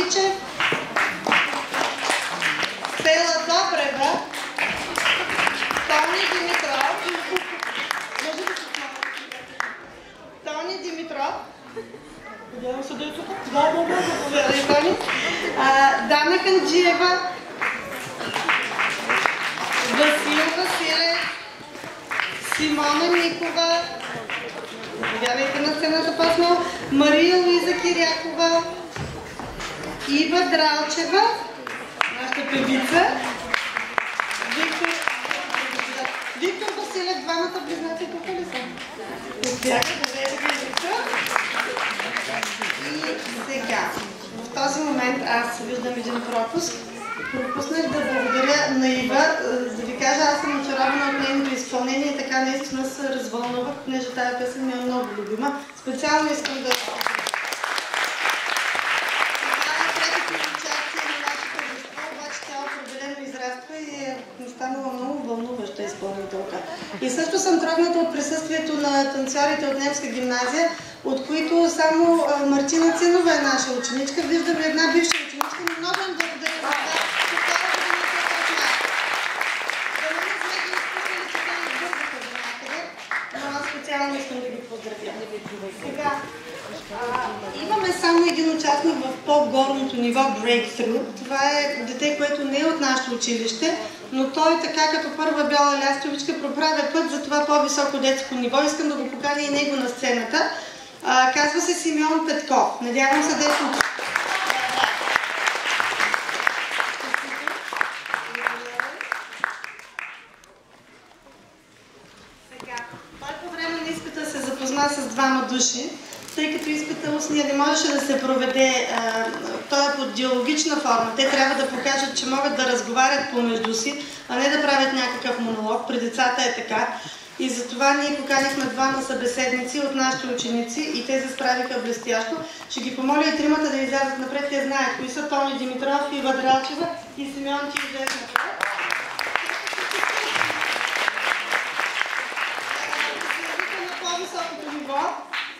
Мичев, Стела Добрева, Тони Димитров, Тони Димитров, Дана Ханджиева, Васил Василев, Симона Никова, заповядайте на сцената по-смело, Мария Луиза Кирякова, Ива Дралчева, нашата певица, Виктор Василев, двамата близнаци тук ли са? Успяха да вземе Виктор. И сега, в този момент аз виждам един пропуск. Пропуснах да благодаря на Ива, да ви кажа, аз съм очарована от нейното изпълнение и така наистина се развълнувах, понеже тази песен ми е много любима. Специално искам да... ми станала много вълнуваща изпълнителка. И също съм трогната от присъствието на танцорите от немска гимназия, от които само Мартина Цинова е наша ученичка. Виждам една бивша ученичка, но много им благодаря за това, че втора година се точно. Да не сме ги изпускали, че те не бързаха до някъде, но аз специално искам да ги поздравя. Сега, имаме само един участник в по-горното ниво Breakthrough. Това е дете, което не е от нашето училище, но той така като първа бяла лястовичка проправя път за това по-високо детско ниво. Искам да го поканя и него на сцената. Казва се Симеон Петков. Надявам се да е тук. Сега, той по време на изпита се запозна с двама души, тъй като изпита устния не можеше да се проведе, той е под диалогична форма. Те трябва да покажат, че могат да разговарят помежду си, а не да правят някакъв монолог. При децата е така. И затова ние поканихме двама събеседници от нашите ученици и те се справиха блестящо. Ще ги помоля и тримата да излязат напред. Те знаят кои са: Тони Димитров, Ива Дралчева и Симеон Тилдес напред. На по-високото ниво.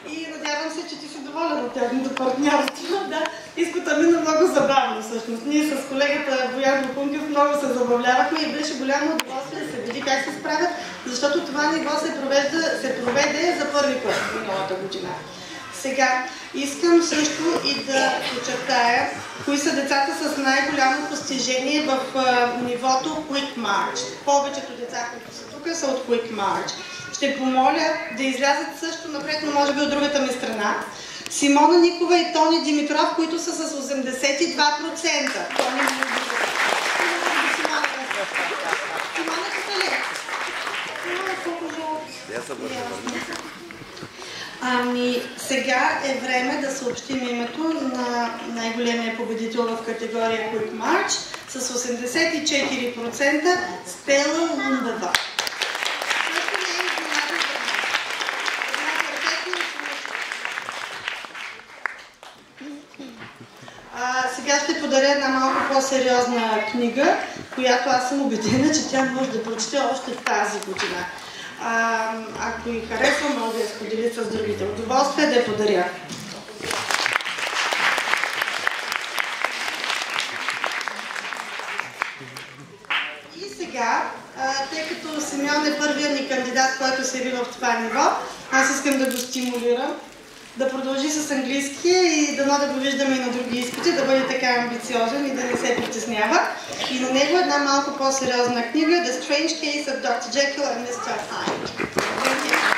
И надявам се, че ти си доволен от тяхното партньорство. Да, изпита мина много забавно всъщност. Ние с колегата Боян Букункев много се забавлявахме и беше голямо удоволствие да се види как се справят, защото това ниво се проведе за първи път миналата година. Сега искам също и да подчертая кои са децата с най-голямо постижение в нивото Quick March. Повечето деца, които са тук, са от Quick March. Ще помоля да излязат също напред, но може би от другата ми страна. Симона Никова и Тони Димитров, които са с 82%. Тони Симона Катале. Ами, сега е време да съобщим името на най-големия победител в категория Quick March с 84% Стела Лундава. Сега ще подаря една малко по-сериозна книга, която аз съм убедена, че тя може да прочете още тази година. Ако й харесва, мога да я споделя с другите. Удоволствие да я подаря. И сега, тъй като Симеон е първият ни кандидат, който се яви в това ниво, аз искам да го стимулирам да продължи с английския и дано да го виждаме и на други изпити, да бъде така амбициозен и да не се притеснява. И на него една малко по-сериозна книга The Strange Case of Dr. Jekyll and Mr. Hyde.